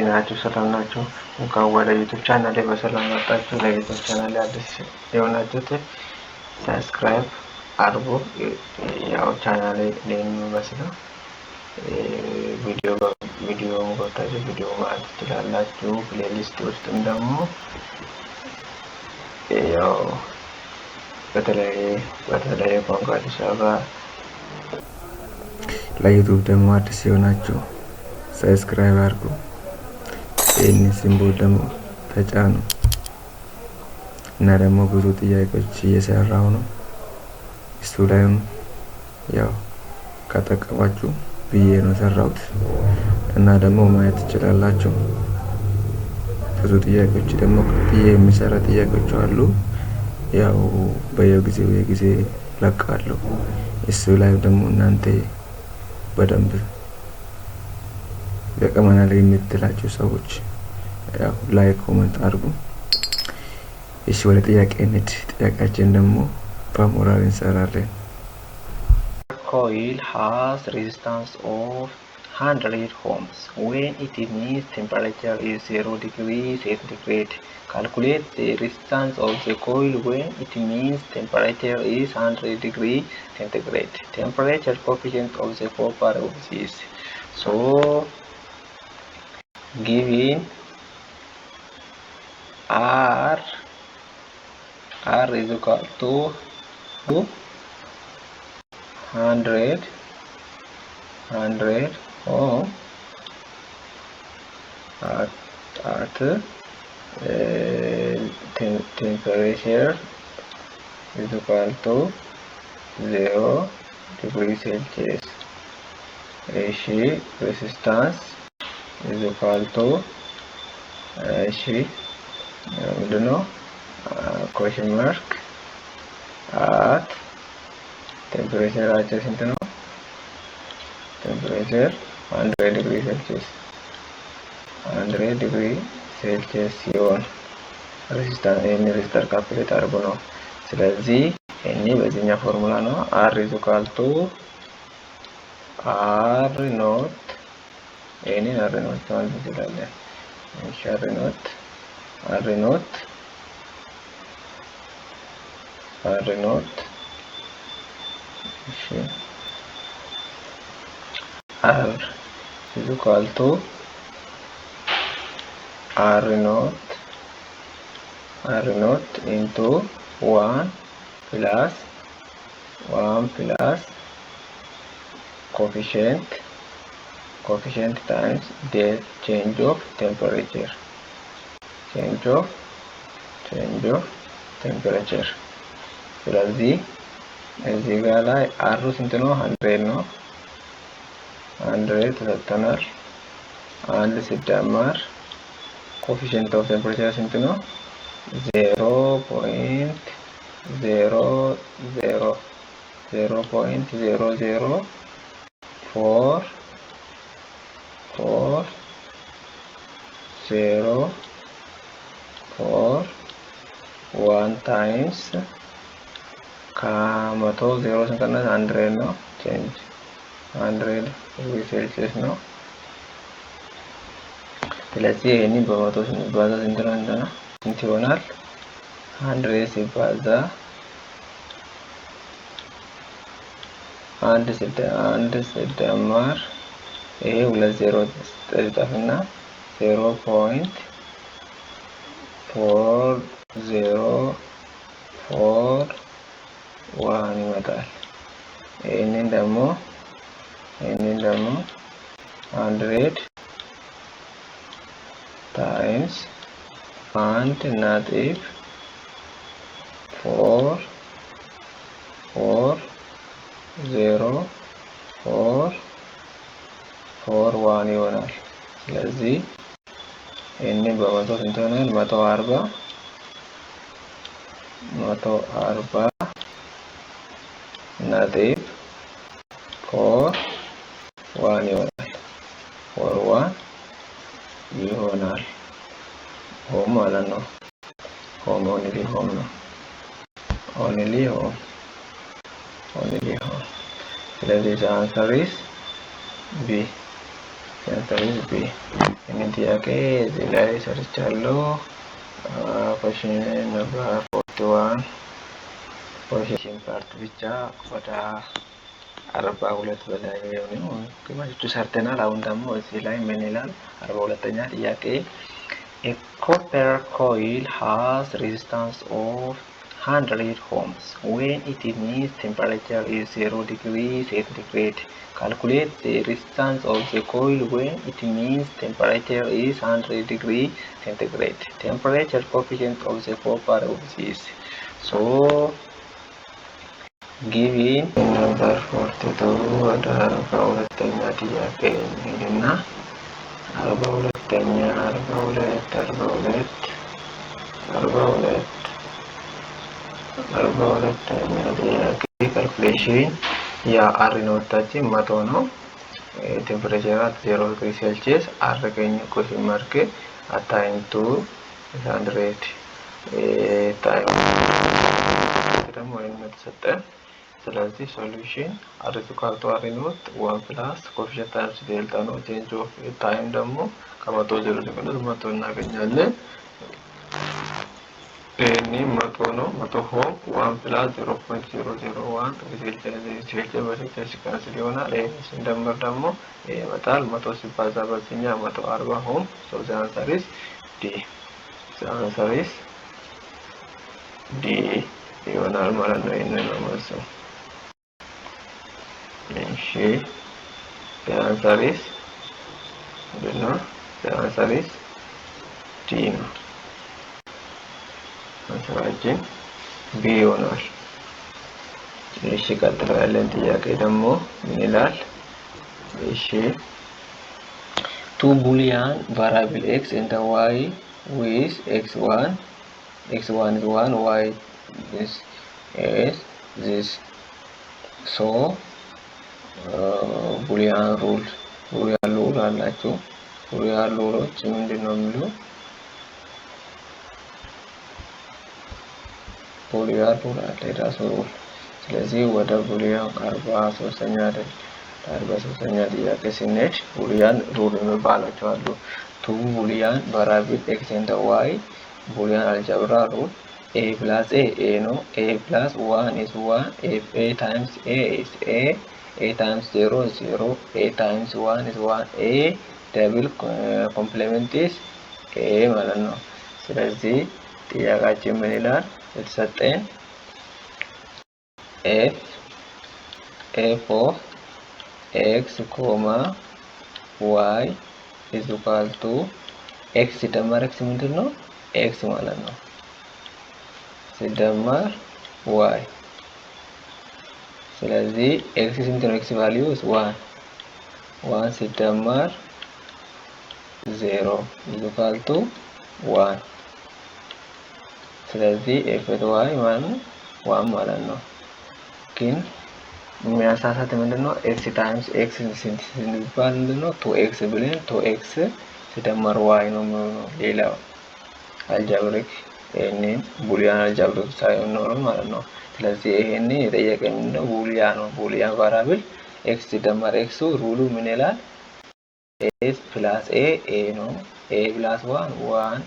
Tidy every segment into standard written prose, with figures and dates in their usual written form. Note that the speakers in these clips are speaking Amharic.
ናችሁ ሰላም ናችሁ? እንኳን ወደ ዩቲዩብ ቻናሌ በሰላም መጣችሁ። ለዩቲዩብ ቻናሌ አዲስ የሆናችሁት ሰብስክራይብ አድርጉ። ያው ቻናሌ የሚመስለው ቪዲዮውን ገብታችሁ ቪዲዮ ማለት ትችላላችሁ። ፕሌሊስት ውስጥም ደግሞ ያው በተለያየ ቋንቋ የተሰራ ለዩቲዩብ ደግሞ አዲስ የሆናችሁ ሰብስክራይብ አድርጉ። ይህን ሲምቦል ደግሞ ተጫኑ እና ደግሞ ብዙ ጥያቄዎች እየሰራው ነው። እሱ ላይም ያው ከጠቀማችሁ ብዬ ነው ሰራሁት እና ደግሞ ማየት ትችላላችሁ። ብዙ ጥያቄዎች ደግሞ ብዬ የሚሰራ ጥያቄዎች አሉ። ያው በየጊዜው ለቃለሁ። እሱ ላይ ደግሞ እናንተ በደንብ በቀመናል የምትላችሁ ሰዎች ያው ላይክ ኮሜንት አድርጉ። እሺ ወደ ጥያቄ እንሂድ። ጥያቄያችን ደግሞ በሞራል እንሰራለን። Coil has resistance of 100 ohms when it means temperature is 0 degrees centigrade. Calculate the resistance of the coil when it means temperature is 100 degrees centigrade. Temperature coefficient of the copper is so given R is equal to 100 ohm at temperature is equal to 0 degrees Celsius. Resistance is equal to question mark at temperature temperature 100 degrees Celsius 100 degrees Celsius ሲሆን ሬዚስተር ካልኩሌት አድርጉ ነው። ስለዚህ እኔ በዚህኛው ፎርሙላ ነው R is equal to R naught ማለት እንችላለን። እሺ R naught እሺ R is equal to R naught into 1 plus coefficient times the change of temperature. ስለዚህ እዚህ ጋር ላይ R ስንት ነው? 100 ነው። 100 ተሰጥተናል። 1 ሲደመር ኮኤፊሺየንት ኦፍ ቴምፕሬቸር ስንት ነው? 0.004 ታይምስ ከመቶ 0 ስንቀነስ 100 ነው። ቼንጅ 100 ዲግሪ ሴልሺየስ ነው። ስለዚህ ይሄንን በመቶ ሲባዛ ስንት ይሆናል? 100 ሲባዛ 1 ሲደመር ይሄ 20 ጠፍና 0.4041 ይመጣል። ይሄንን ደግሞ 100 times 1.440441 ይሆናል። ስለዚህ ይሄንን በመቶ ስንት ይሆናል? 140 ነጥብ 41 ይሆናል። ሆም ማለት ነው። ኦንሊ ሆም ነው። ስለዚህ the answer is B. ይህንን ጥያቄ እዚህ ላይ ሰርቻለሁ። ኮሽን ነምበር 41 ኮሽን ፓርት ብቻ ወደ 42 በላይ ነው ግማሾቹ ሰርተናል። አሁን ደግሞ እዚህ ላይ ምን ይላል? 42ኛ ጥያቄ A copper coil has resistance of 100 ohms when it means temperature is 0 degrees centigrade. Calculate the resistance of the coil when it means temperature is 100 degrees centigrade. Temperature coefficient of the copper is so given number 42 ada 42ኛ ጥያቄ እና 42ኛ ጥያቄ ካልኩሌሽን የአር ኖታችን 100 ነው። ቴምፕሬቸር 0 ዲግሪ ሴልሺየስ አረገኝ ኮሽን ማርክ አታይንቱ 100 ታይም ደግሞ የተሰጠ። ስለዚህ ሶሉሽን አሪቱ ካርቶ አሪ ኖት 1 ፕላስ ኮኤፊሺየንት ታይምስ ዴልታ ነው። ቼንጅ ኦፍ ታይም ደግሞ ከ100 0 ሲቀነስ 100 እናገኛለን። ይሄኔ 100 ነው። 100 ሆም 1 ፕላስ 0.001 ሴልሺየስ ሲቀነስ ይሆናል። ይሄ ሲደመር ደግሞ ይሄ ይመጣል 100 ሲባዛ በዚህኛ 140 ሆም ሶ ዘ አንሰር ኢዝ ዲ። ዘ አንሰር ኢዝ ዲ ይሆናል ማለት ነው። ይሄንን ነው መልሱ። እሺ the answer is D ነው። አንሰራችን ቢ ይሆናል። እሺ ቀጥሎ ያለን ጥያቄ ደግሞ ምን ይላል? እሺ two boolean variable x and y with x1 is 1, y is this. So boolean rule አላችሁ። boolean ruleዎች ምንድነው የሚሉ boolean rule አለ የራሱ ሩል። ስለዚህ ወደ boolean 43ኛ አይደል 43ኛ ጥያቄ ስንሄድ boolean rule የሚባላቸው አሉ። two boolean variable x and y boolean algebra rule a plus a ነው። a plus 1 is 1, a times a is a times 0 is 0, a times 1 is 1, a double complement is a ማለት ነው። ስለዚህ ጥያቄያችን ምን ይላል? የተሰጠን f of x, y is equal to x ሲደመር x ምንድን ነው? x ማለት ነው ሲደመር y። ስለዚህ x ስንት ነው? x ቫልዩ 1 ሲደመር 0 is equal to 1። ስለዚህ f of y ማለት 1 ማለት ነው። ግን የሚያሳሳት ምንድነው? x times x ሲባል ምንድነው? 2x ብለን 2x ሲደመር y ነው የሚሆነው። ሌላው አልጀብሪክ ይሄንን ቡሊያን አልጀብሪክ ሳይሆን ነው ማለት ነው። ስለዚህ ይሄን የጠየቀኝ ምንድነው? ቡሊያን ነው። ቡሊያን ቫሪያብል x ሲደመር x ሩሉ ምን ይላል? a plus a ነው። a plus 1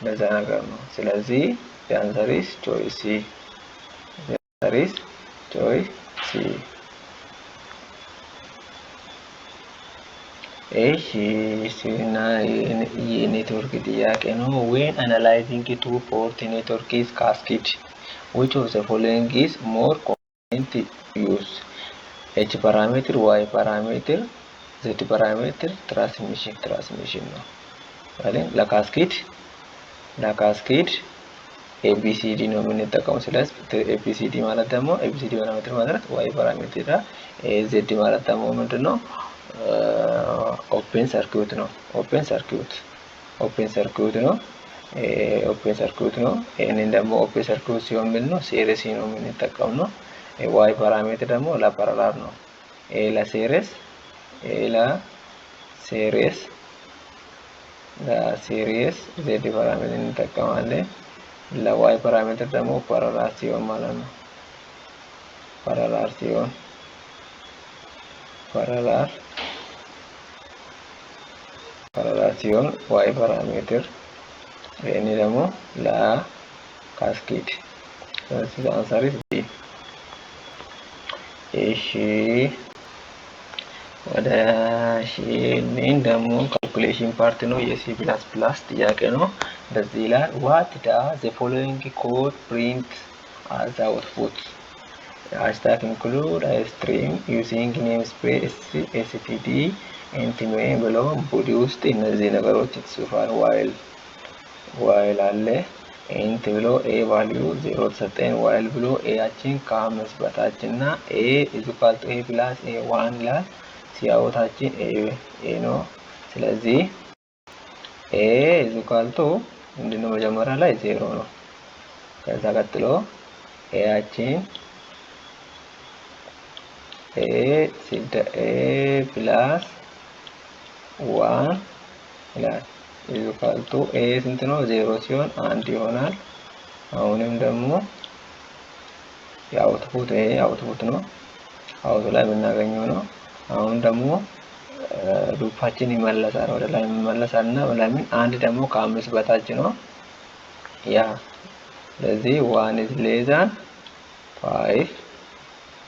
በዛ ነገር ነው። ስለዚህ the answer is choice C. The answer is choice C. እሺ ሲና የኔትወርክ ጥያቄ ነው። when analyzing two port network is cascade which of the following is more convenient use? h parameter, y parameter, z parameter, transmission ነው ማለት ለካስኬድ ABCD ነው የምንጠቀመው። ስለዚህ ABCD ማለት ደግሞ ABCD ፓራሜትር ማለት y ፓራሜትር፣ z ማለት ደግሞ ምንድነው? ኦፕን ሰርኪዩት ነው። ኦፕን ሰርኪዩት ነው። ይሄንን ደግሞ ኦፕን ሰርኪዩት ሲሆን ምን ነው? ሲሪስ ነው የምንጠቀመው ነው። y ፓራሜትር ደግሞ ለፓራላል ነው። ለሲሪስ z ፓራሜትር እንጠቀማለን። ለy ፓራሜትር ደግሞ ፓራላል ሲሆን ማለት ነው። ፓራላል ፓራላል ሲሆን ዋይ ፓራሜትር ይሄን ደግሞ ለካስኬድ ስለዚህ አንሳር ኢዝ ቢ። እሺ ወደ ምን ደግሞ ካልኩሌሽን ፓርት ነው የሲ ፕላስ ፕላስ ጥያቄ ነው። በዚህ ይላል what does the following code print as output? hashtag include stream using namespace std ኢንቲሜን ብሎ ቦዲ ውስጥ እነዚህ ነገሮች ይጽፋል። ዋይል አለ ኢንት ብሎ ኤ ቫልዩ 0 ተሰጠን። ዋይል ብሎ ኤ አችን ከ5 በታች እና ኤ ኢኳል ቱ ኤ ፕላስ ኤ 1 ላይ ሲያወጣችን ኤ ነው። ስለዚህ ኤ ኢኳል ቱ ምንድነው መጀመሪያ ላይ 0 ነው። ከዛ ቀጥሎ ኤ አችን ኤ ፕላስ 1 ይላል ኢኳል ቱ ኤ ስንት ነው? 0 ሲሆን 1 ይሆናል። አሁንም ደግሞ የአውትፑት ኤ አውትፑት ነው። አውቱ ላይ የምናገኘው ነው። አሁን ደግሞ ሉፓችን ይመለሳል፣ ወደ ላይ ይመለሳል እና ለምን አንድ ደግሞ ከ5 በታች ነው ያ። ስለዚህ 1 is less than 5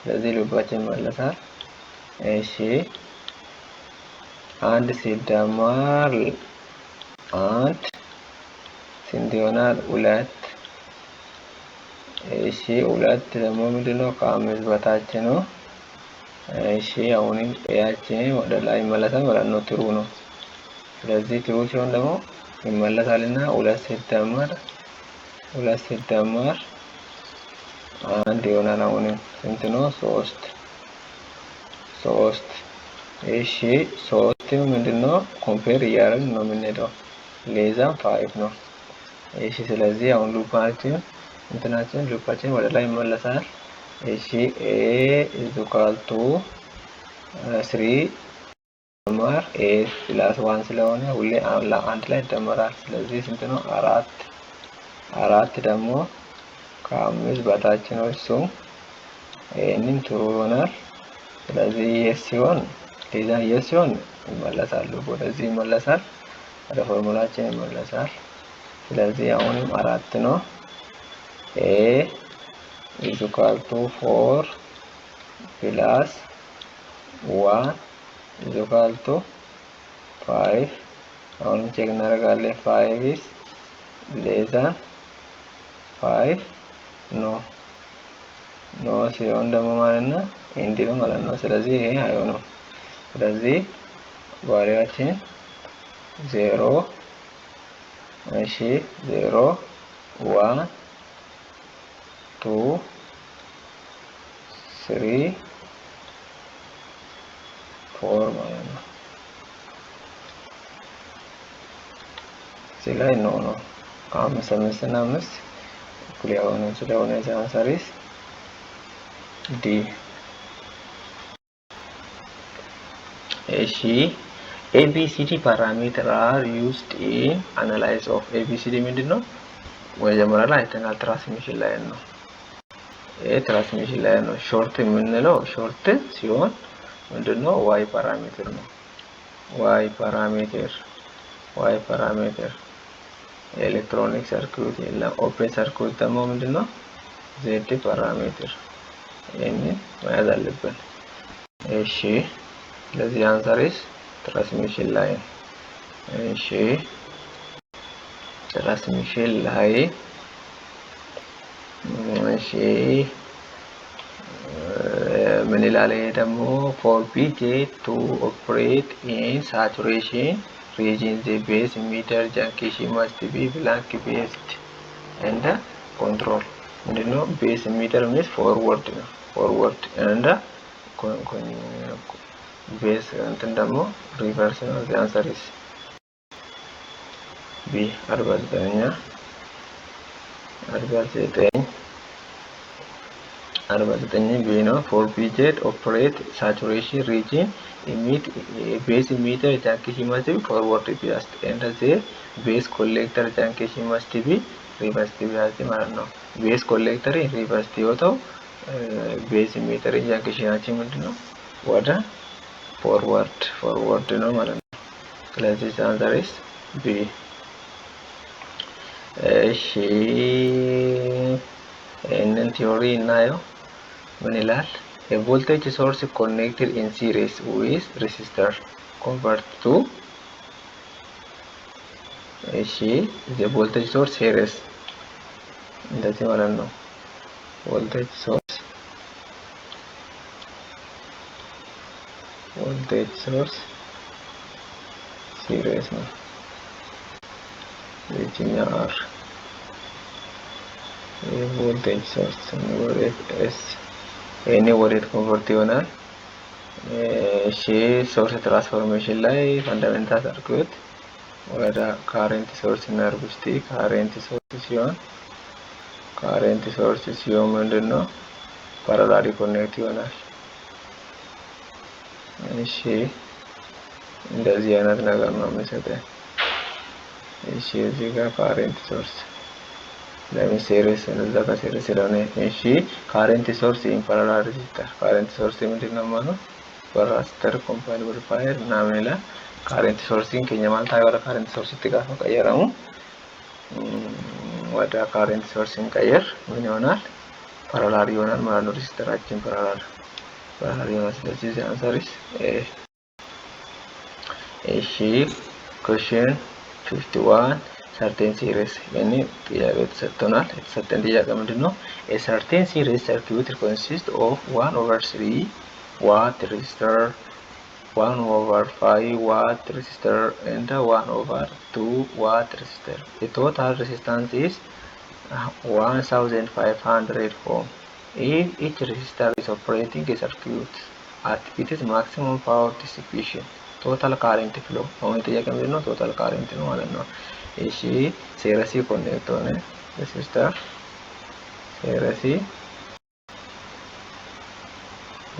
ስለዚህ ሉፓችን ይመለሳል። እሺ አንድ ሲደመር አንድ ስንት ይሆናል? 2። እሺ 2 ደግሞ ምንድነው? ከ5 በታች ነው። እሺ አሁንም ኤያችን ወደ ላይ ይመለሳል ማለት ነው። ትሩ ነው። ስለዚህ ትሩ ሲሆን ደግሞ ይመለሳልና 2 ሲደመር አንድ ይሆናል። አሁንም ስንት ነው? 3። እሺ 3 ምንድነው? ኮምፔር እያደረግን ነው የምንሄደው። ሌዛን 5 ነው። እሺ ስለዚህ አሁን ሉፓችን ወደ ላይ ይመለሳል። እሺ ኤ ኢኳል ቱ 3 ማር ኤ ፕላስ 1 ስለሆነ ሁሌ አንድ ላይ ይደመራል። ስለዚህ ስንት ነው? 4 ደግሞ ከ5 በታች ነው። እሱም ይሄንን ትሩ ይሆናል። ስለዚህ የስ ሲሆን ይመለሳሉ፣ ወደዚህ ይመለሳል፣ ወደ ፎርሙላችን ይመለሳል። ስለዚህ አሁንም 4 ነው። ኤ ኢኳል ቱ 4 ፕላስ 1 ኢኳል ቱ 5 አሁንም ቼክ እናደርጋለን። 5 is less than 5 ኖ ሲሆን ደግሞ ማለት ነው ኢንዲ ነው ማለት ነው። ስለዚህ ይሄ አይሆንም። ስለዚህ ቫልዩአችን 0 እሺ 0 1 2 3 4 ማለት ነው። እዚህ ላይ ነው 5 እና 5 እኩል የሆነ ስለሆነ አንሳር ኢዝ ዲ። እሺ ABCD parameter are used in analysis of ABCD ምንድነው? መጀመሪያ ላይ አይተናል። ትራንስሚሽን ላይ ነው። ትራንስሚሽን ላይ ነው። ሾርት የምንለው ሾርት ሲሆን ምንድነው? ዋይ ፓራሜትር ነው። ዋይ ፓራሜትር ኤሌክትሮኒክ ሰርኪዩት የለም። ኦፕን ሰርኪዩት ደግሞ ምንድነው? ዜድ ፓራሜትር። ይሄንን መያዝ አለብን። እሺ ስለዚህ አንሳር ኢዝ ትራንስሚሽን ላይ። እሺ ትራንስሚሽን ላይ እሺ ምን ይላል? ደግሞ for BJT to operate in saturation region the base emitter junction must be blank based and control. ምንድነው? base emitter means forward and base እንትን ደግሞ reverse ነው። the answer is B 49 B ነው። for BJT operate saturation region base emitter junction must be forward biased and the base collector junction must be reverse biased ማለት ነው። base collector reverse ሲወጣው base emitter junction ምንድነው? ወደ forward ነው ማለት ነው። ስለዚህ answer is B። እሺ ይህንን ቲዮሪ እናየው። ምን ይላል? A voltage source connected in series with resistor convert to እሺ the voltage source series እንደዚህ ማለት ነው። voltage source series ነው። የትኛው R voltage source ወደ S እኔ ወዴት ኮንቨርት ይሆናል? እሺ ሶርስ ትራንስፎርሜሽን ላይ ፈንዳሜንታል ሰርኪዩት ወደ ካረንት ሶርስ እናድርግ እስቲ። ካረንት ሶርስ ሲሆን ምንድነው? ፓራላሊ ኮኔክት ይሆናል። እሺ እንደዚህ አይነት ነገር ነው የሚሰጠን። እሺ እዚህ ጋር ካረንት ሶርስ ለምን ሲሪስ እዛ ጋር ሲሪስ ስለሆነ፣ እሺ ካረንት ሶርስ ኢን ፓራላል ሬዚስተር። ካረንት ሶርስ ምንድነው ማለት? ራስተር ኮምፓቲብል ፋየር ምናምን ይላል። ካረንት ሶርሲን ከኛ ማለት ወደ ካረንት ሶርስ ትጋፍ ነው ቀየረው። ወደ ካረንት ሶርሲን ቀየር ምን ይሆናል? ፓራላል ይሆናል ማለት ነው። ሬዚስተራችን ፓራላል ይሆናል። ስለዚህ answer is A። እሺ question 51 certain series ያኔ ጥያቄ ተሰጥቶናል። የተሰጠን ጥያቄ ምንድነው? A certain series circuit consists of 1/3 watt resistor, 1/5 watt resistor and 1/2 watt resistor. The total resistance is 1500 ohm. If each resistor is operating a circuit at its maximum power dissipation, total current flow አሁን ጥያቄ ምንድነው? total current ነው ማለት ነው። እሺ ሴሪስ ኮኔክት ሆነ ሬዚስተር ሴሪስ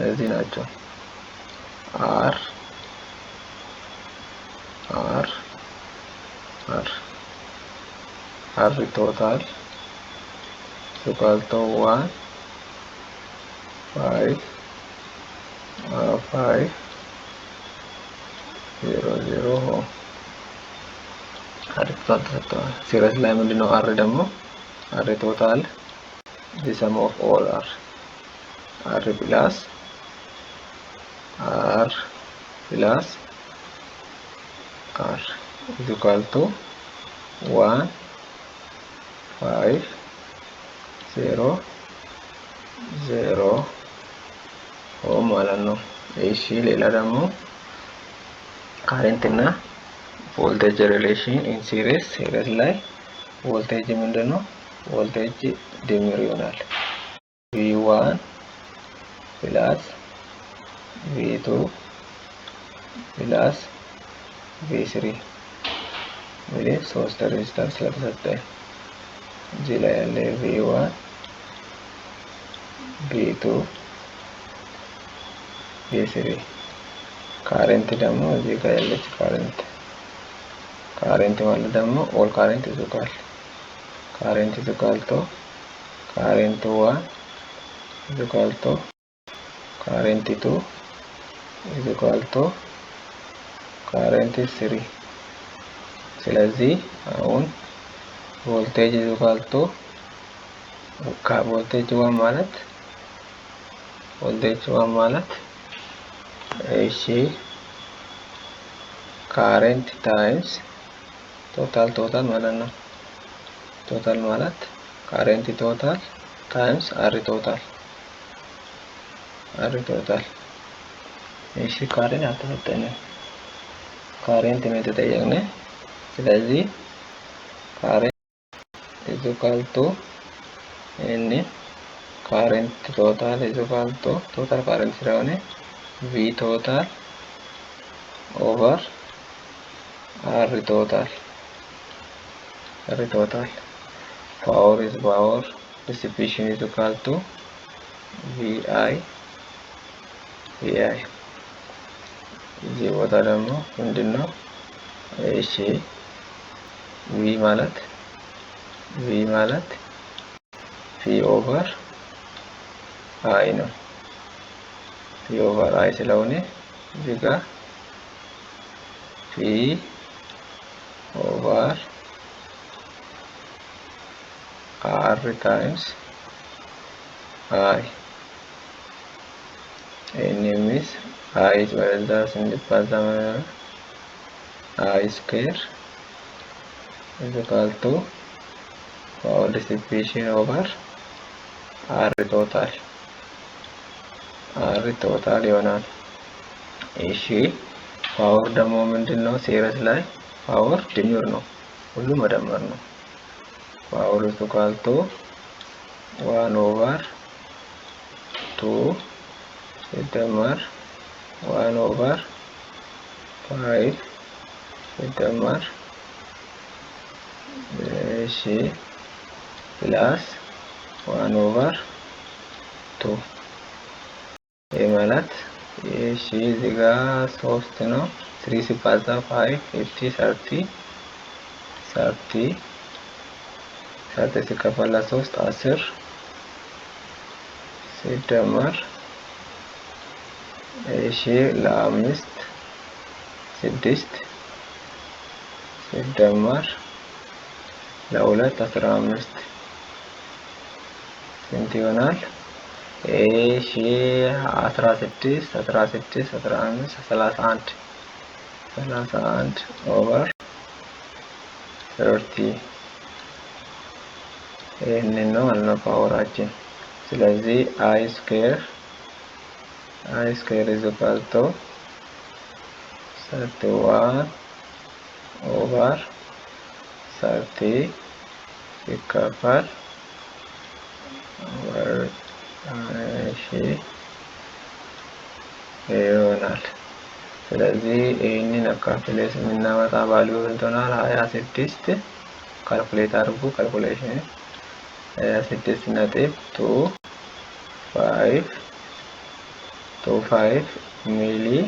እዚህ ናቸው። R total equal to 1 5 0 0 R total series ላይ ምንድነው? R ደግሞ R total the sum of all R plus R is equal to 1 5 0 0 ማለት ነው። እሺ ሌላ ደግሞ ካረንት እና ቮልቴጅ ሪሌሽን ኢን ሲሪስ ላይ ቮልቴጅ ምንድነው? ቮልቴጅ ድምር ይሆናል V1 plus V2 plus V3 ማለት ሶስት ሬዚስታንስ ስለተሰጠን እዚህ ላይ ያለ V1 V2 V3 ካረንት ደግሞ እዚህ ጋር ያለች ካረንት ማለት ደግሞ ኦል ካረንት ይዘጋል። ካረንት ይዘጋልቶ ካረንት 1 ይዘጋልቶ ካረንት 2 ይዘጋልቶ ካረንት 3። ስለዚህ አሁን ቮልቴጅ ይዘጋልቶ ቮልቴጅ 1 ማለት እሺ ካረንት ታይምስ ቶታል ማለት ነው። ቶታል ማለት ካረንት ቶታል ታይምስ R ቶታል እሺ ካረንት አልተሰጠንም። ካረንት ነው የተጠየቅነው። ስለዚህ ካረንት is equal to n ካረንት ቶታል is equal to ቶታል ካረንት ስለሆነ V total over R total. Power is power. Dissipation is equal to VI. እዚህ ቦታ ደግሞ ምንድነው? እሺ V ማለት P over I ነው። P over I ስለሆነ እዚህ ጋር P over R times I. N is I is whether in the pattern I square is equal to power dissipation over R total. R total ይሆናል። እሺ ፓወር ደግሞ ምንድነው? ሲሪስ ላይ ፓወር ድምር ነው፣ ሁሉ መደመር ነው። ፓወር is equal to 1 over 2 ሲደመር 1 over 5 ሲደመር እሺ ፕላስ 1 over 2 ማለት እሺ እዚህ ጋር 3 ነው። 3 ሲባዛ 5 50 30 ሲከፈል ለ3 10 ሲደመር እሺ ለ5 6 ሲደመር ለ2 15 ስንት ይሆናል? እሺ 16 15 31 over 30 ይሄንን ነው ማለት ነው ፓወራችን። ስለዚህ I square is equal to 31 over 30 ሲካፈል ይሆናል። ስለዚህ ይሄንን አካፍለን ስናመጣ ቫልዩ እንተናል 26 ካልኩሌት አድርጉ። ካልኩሌሽን 26.25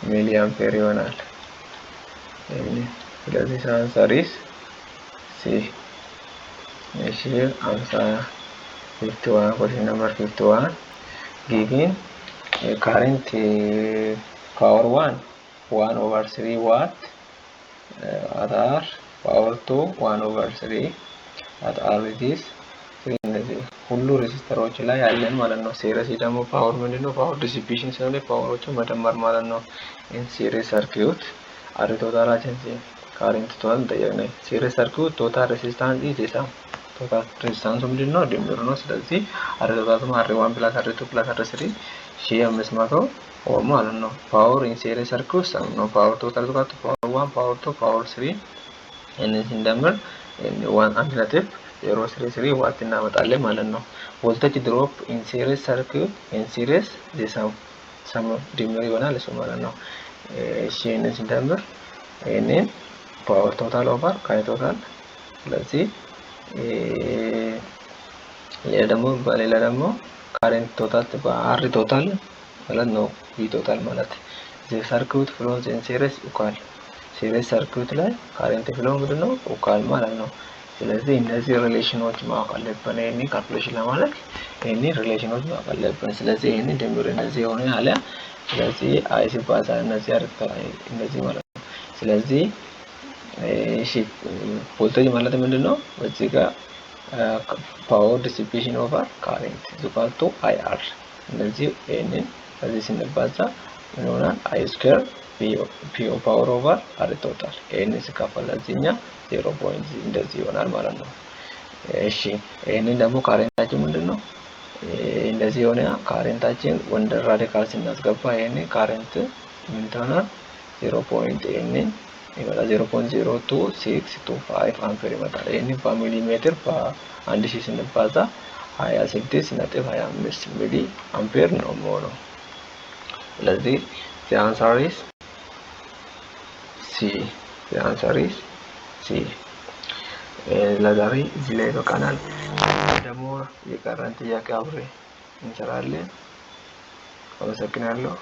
ሚሊ አምፔር ይሆናል። ስለዚህ ሳንሰሪስ ሲ እሺ 51 question number 51 giving a current power 1 over 3 watt at R, power 2 1 over 3 at R is ሁሉ ሬዚስተሮች ላይ ያለን ማለት ነው። ሲሪስ ደግሞ ፓወር ምንድነው? ፓወር ዲሲፔሽን ስለሆነ ፓወሮችን መደመር ማለት ነው። ኢን ሲሪስ ሰርኪዩት አር ቶታላችን ካረንት ቶታል ጠየቅነ። ሲሪስ ሰርኪዩት ቶታል ሬዚስታንስ ኢዝ ሰም ቶታል ሬዚስታንሱ ምንድነው? ድምር ነው። ስለዚህ አር ቶታል አር1 ፕላስ አር2 ፕላስ አር3 1500 ኦhm ማለት ነው። ፓወር ኢን ሲሪስ ሰርኪዩት ሰም ነው። ፓወር ቶታል ተካቱ ፓወር 1 ፓወር 2 ፓወር 3 እነዚህ እንደምር 1.033 ዋት እናመጣለን ማለት ነው። ቮልቴጅ ድሮፕ ኢን ሲሪስ ሰርኪዩት ኢን ሲሪስ ሰም ድምር ይሆናል እሱ ማለት ነው። እሺ እነዚህ እንደምር ይሄንን ፓወር ቶታል ኦቨር ካይ ቶታል። ስለዚህ ሌላ ደግሞ ካረንት ቶታል በአር ቶታል ማለት ነው። ቪ ቶታል ማለት ዘ ሰርኪዩት ፍሎዝ ኢን ሲሪስ ኢኳል ሲሪስ ሰርኪዩት ላይ ካረንት ፍሎ ምንድነው? ኢኳል ማለት ነው። ስለዚህ እነዚህ ሪሌሽኖች ማወቅ አለብን። ይሄንን ካልኩሌሽን ለማድረግ ይሄንን ሪሌሽኖች ማወቅ አለብን። ስለዚህ ይሄንን ድምር እነዚህ ሆነ አለ። ስለዚህ አይ ሲባዛ እነዚህ እነዚህ ማለት ነው። ስለዚህ እሺ ቮልቴጅ ማለት ምንድነው? በዚህ ጋር ፓወር ዲሲፔሽን ኦቨር ካረንት ኢኳል ቱ አይአር። እነዚህ ይሄንን ከዚህ ስንባዛ ምን ይሆናል? አይ ስኩዌር ፒ ፓወር ኦቨር አር ቶታል። ይሄንን ሲካፈል ለዚህኛ 0 እንደዚህ ይሆናል ማለት ነው። እሺ ይሄንን ደግሞ ካረንታችን ምንድነው? እንደዚህ ሆነ ካረንታችን ወንደ ራዲካል ስናስገባ ይሄንን ካረንት ምን ይሆናል? 0 ይሄንን ይመጣል 0.02625 አምፔር ይመጣል። ይሄንን በሚሊ ሜትር በ1000 ስንባዛ 26.25 ሚሊ አምፔር ነው የሚሆነው። ስለዚህ the answer is C. the answer is C. ለዛሬ እዚህ ላይ በቃናል። ደግሞ የቀረን ጥያቄ አብሬ እንሰራለን። አመሰግናለሁ።